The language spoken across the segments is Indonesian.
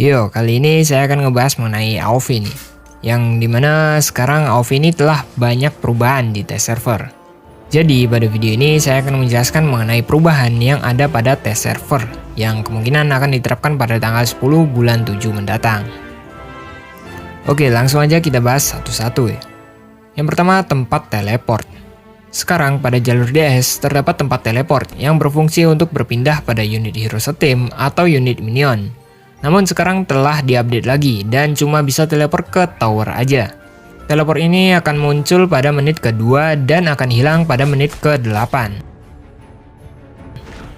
Yo, kali ini saya akan ngebahas mengenai AoV nih. Yang dimana sekarang AoV ini telah banyak perubahan di test server. Jadi pada video ini saya akan menjelaskan mengenai perubahan yang ada pada test server yang kemungkinan akan diterapkan pada tanggal 10 bulan 7 mendatang. Oke, langsung aja kita bahas satu-satu ya. Yang pertama, tempat teleport. Sekarang pada jalur DS terdapat tempat teleport yang berfungsi untuk berpindah pada unit hero setim atau unit minion. Namun sekarang telah diupdate lagi dan cuma bisa teleport ke tower aja. Teleport ini akan muncul pada menit kedua dan akan hilang pada menit ke-8.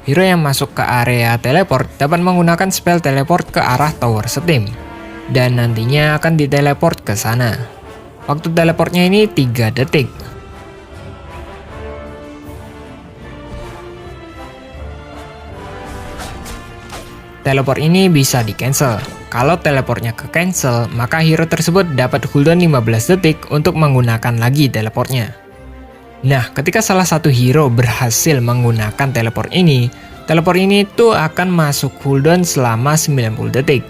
Hero yang masuk ke area teleport dapat menggunakan spell teleport ke arah tower setim dan nantinya akan diteleport ke sana. Waktu teleportnya ini 3 detik. Teleport ini bisa di-cancel. Kalau teleportnya ke-cancel, maka hero tersebut dapat cooldown 15 detik untuk menggunakan lagi teleportnya. Nah, ketika salah satu hero berhasil menggunakan teleport ini tuh akan masuk cooldown selama 90 detik.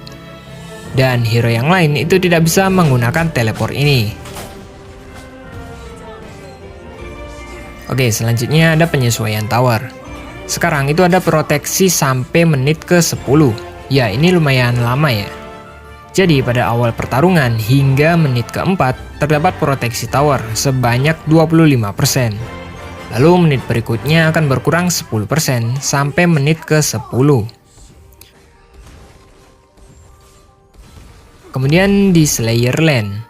Dan hero yang lain itu tidak bisa menggunakan teleport ini. Oke, selanjutnya ada penyesuaian tower. Sekarang itu ada proteksi sampai menit ke-10. Ya, ini lumayan lama ya. Jadi pada awal pertarungan hingga menit ke-4 terdapat proteksi tower sebanyak 25%. Lalu menit berikutnya akan berkurang 10% sampai menit ke-10. Kemudian di Slayer Lane,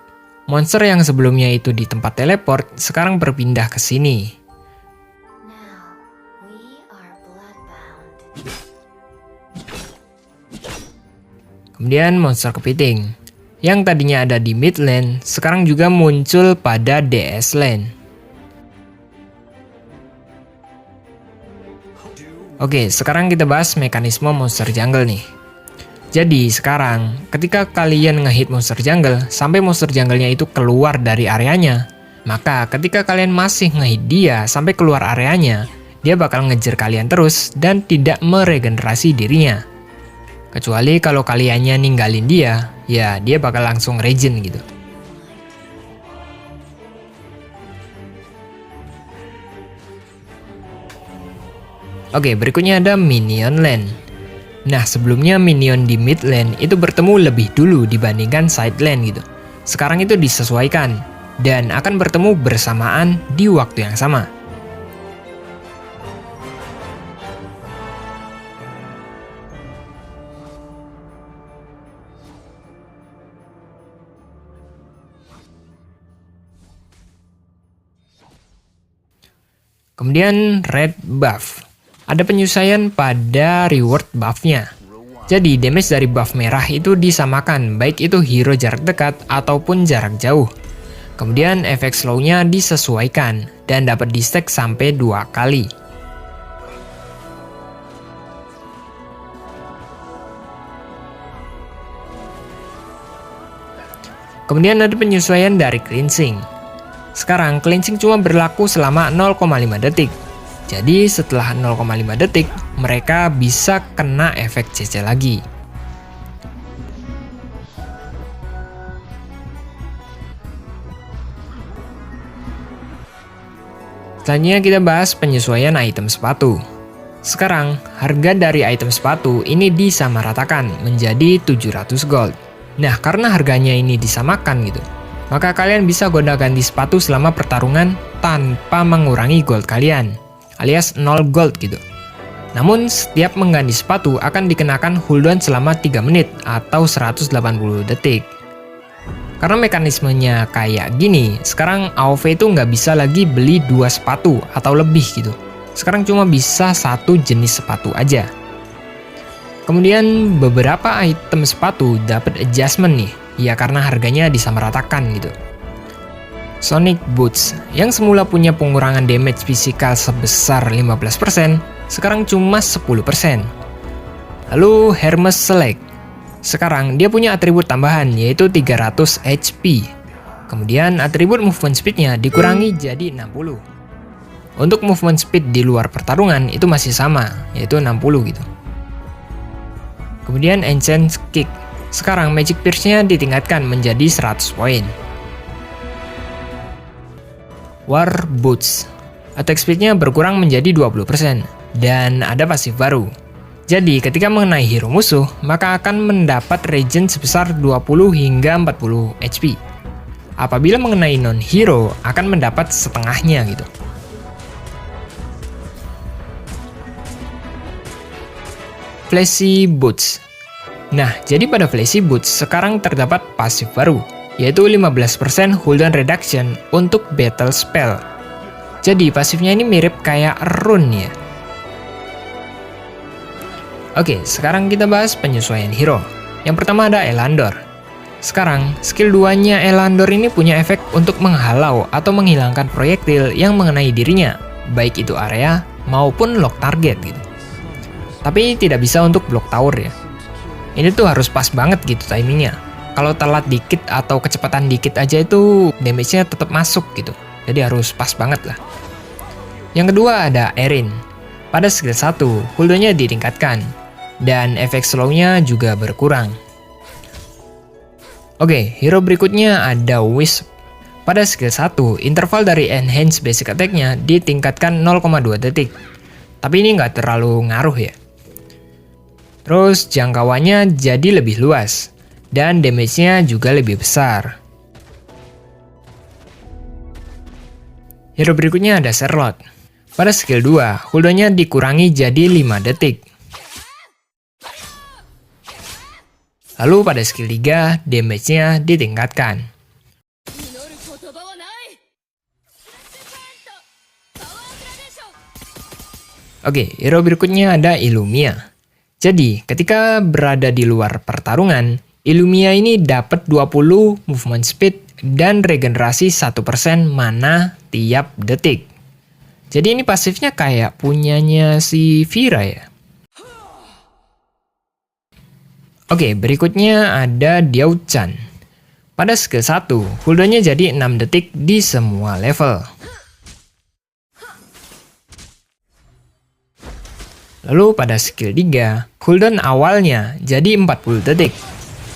monster yang sebelumnya itu di tempat teleport sekarang berpindah ke sini. Kemudian monster kepiting, yang tadinya ada di mid lane, sekarang juga muncul pada DS lane. Oke, sekarang kita bahas mekanisme monster jungle nih. Jadi sekarang, ketika kalian ngehit monster jungle, sampai monster jungle-nya itu keluar dari areanya, maka ketika kalian masih ngehit dia sampai keluar areanya, dia bakal ngejar kalian terus dan tidak meregenerasi dirinya. Kecuali kalau kaliannya ninggalin dia, ya dia bakal langsung regen gitu. Oke, berikutnya ada minion lane. Nah, sebelumnya minion di mid lane itu bertemu lebih dulu dibandingkan side lane gitu. Sekarang itu disesuaikan dan akan bertemu bersamaan di waktu yang sama. Kemudian red buff. Ada penyesuaian pada reward buffnya. Jadi damage dari buff merah itu disamakan baik itu hero jarak dekat ataupun jarak jauh. Kemudian efek slownya disesuaikan dan dapat di stack sampai 2 kali. Kemudian ada penyesuaian dari cleansing. Sekarang cleansing cuma berlaku selama 0,5 detik. Jadi setelah 0,5 detik, mereka bisa kena efek CC lagi. Selanjutnya kita bahas penyesuaian item sepatu. Sekarang, harga dari item sepatu ini disamaratakan menjadi 700 gold. Nah, karena harganya ini disamakan gitu, maka kalian bisa gonta-ganti sepatu selama pertarungan tanpa mengurangi gold kalian, alias 0 gold gitu. Namun setiap mengganti sepatu akan dikenakan cooldown selama 3 menit atau 180 detik. Karena mekanismenya kayak gini, sekarang AoV itu nggak bisa lagi beli 2 sepatu atau lebih gitu. Sekarang cuma bisa 1 jenis sepatu aja. Kemudian beberapa item sepatu dapat adjustment nih. Ya karena harganya disamaratakan gitu. Sonic Boots yang semula punya pengurangan damage fisikal sebesar 15%, sekarang cuma 10%. Lalu Hermes Select. Sekarang dia punya atribut tambahan yaitu 300 HP. Kemudian atribut movement speednya dikurangi jadi 60. Untuk movement speed di luar pertarungan itu masih sama, yaitu 60 gitu. Kemudian Enchant Kick. Sekarang Magic Pierce-nya ditingkatkan menjadi 100 poin. War Boots. Attack speed-nya berkurang menjadi 20%. Dan ada pasif baru. Jadi ketika mengenai hero musuh, maka akan mendapat regen sebesar 20 hingga 40 HP. Apabila mengenai non-hero, akan mendapat setengahnya gitu. Flashy Boots. Nah, jadi pada Flashy Boots sekarang terdapat pasif baru, yaitu 15% cooldown reduction untuk battle spell. Jadi pasifnya ini mirip kayak rune ya. Oke, sekarang kita bahas penyesuaian hero. Yang pertama ada Elandor. Sekarang, skill 2-nya Elandor ini punya efek untuk menghalau atau menghilangkan proyektil yang mengenai dirinya, baik itu area maupun lock target gitu. Tapi tidak bisa untuk block tower ya. Ini tuh harus pas banget gitu timingnya. Kalau telat dikit atau kecepatan dikit aja itu damage-nya tetap masuk gitu. Jadi harus pas banget lah. Yang kedua ada Erin. Pada skill 1, cooldown-nya ditingkatkan. Dan efek slow-nya juga berkurang. Oke, hero berikutnya ada Wisp. Pada skill 1, interval dari enhance basic attack-nya ditingkatkan 0,2 detik. Tapi ini nggak terlalu ngaruh ya. Terus jangkauannya jadi lebih luas. Dan damage-nya juga lebih besar. Hero berikutnya ada Charlotte. Pada skill 2, cooldown-nya dikurangi jadi 5 detik. Lalu pada skill 3, damage-nya ditingkatkan. Oke, hero berikutnya ada Illumia. Jadi, ketika berada di luar pertarungan, Illumia ini dapat 20 movement speed dan regenerasi 1% mana tiap detik. Jadi ini pasifnya kayak punyanya si Vira ya. Oke, berikutnya ada Diao-chan. Pada skill 1, cooldown-nya jadi 6 detik di semua level. Lalu pada skill 3, cooldown awalnya jadi 40 detik.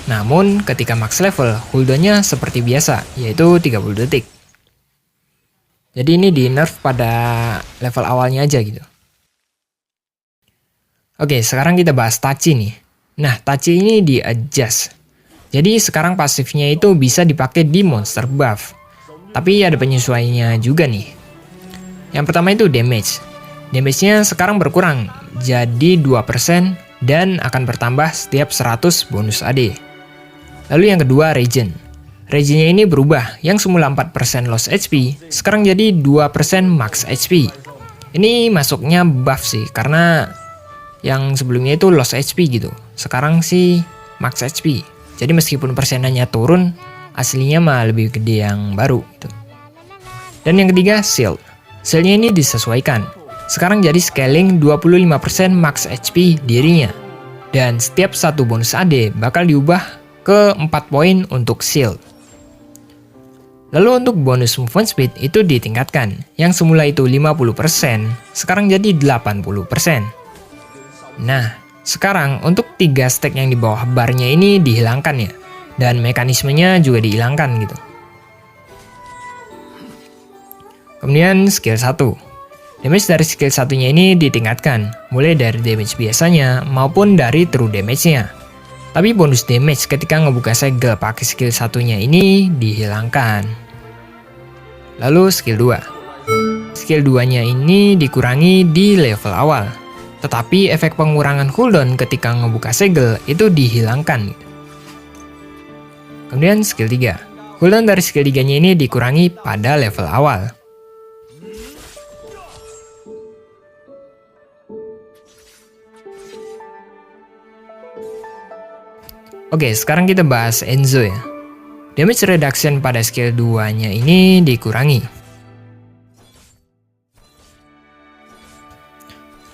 Namun ketika max level, cooldown-nya seperti biasa, yaitu 30 detik. Jadi ini di nerf pada level awalnya aja gitu. Oke, sekarang kita bahas Tachi nih. Nah, Tachi ini di adjust. Jadi sekarang pasifnya itu bisa dipakai di monster buff. Tapi ada penyesuaiannya juga nih. Yang pertama itu damage. Damage-nya sekarang berkurang jadi 2% dan akan bertambah setiap 100 bonus AD. Lalu yang kedua regen. Regennya ini berubah, yang semula 4% loss HP, sekarang jadi 2% max HP. Ini masuknya buff sih, karena yang sebelumnya itu loss HP gitu. Sekarang sih max HP. Jadi meskipun persenannya turun, aslinya mah lebih gede yang baru gitu. Dan yang ketiga shield. Shieldnya ini disesuaikan. Sekarang jadi scaling 25% max HP dirinya. Dan setiap satu bonus AD bakal diubah ke 4 poin untuk shield. Lalu untuk bonus movement speed itu ditingkatkan. Yang semula itu 50%, sekarang jadi 80%. Nah, sekarang untuk 3 stack yang di bawah barnya ini dihilangkan ya. Dan mekanismenya juga dihilangkan gitu. Kemudian skill 1. Damage dari skill satunya ini ditingkatkan, mulai dari damage biasanya maupun dari true damage-nya. Tapi bonus damage ketika ngebuka segel pakai skill satunya ini dihilangkan. Lalu skill 2. Skill 2-nya ini dikurangi di level awal. Tetapi efek pengurangan cooldown ketika ngebuka segel itu dihilangkan. Kemudian skill 3. Cooldown dari skill 3-nya ini dikurangi pada level awal. Oke, sekarang kita bahas Enzo ya. Damage reduction pada skill 2-nya ini dikurangi.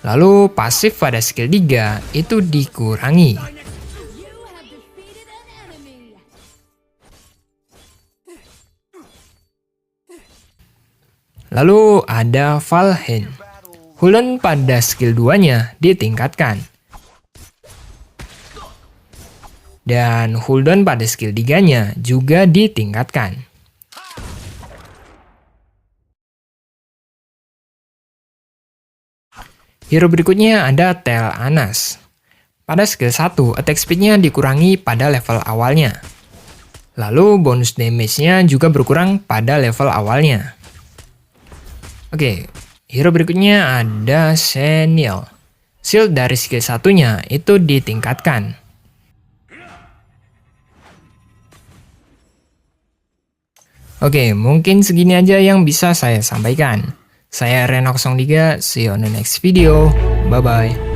Lalu pasif pada skill 3 itu dikurangi. Lalu ada Valheim. Cooldown pada skill 2-nya ditingkatkan. Dan cooldown pada skill 3-nya juga ditingkatkan. Hero berikutnya ada Tel Anas. Pada skill 1, attack speed-nya dikurangi pada level awalnya. Lalu bonus damage-nya juga berkurang pada level awalnya. Oke, hero berikutnya ada Senil. Shield dari skill 1-nya itu ditingkatkan. Oke, mungkin segini aja yang bisa saya sampaikan. Saya Reno03, see you on the next video. Bye-bye.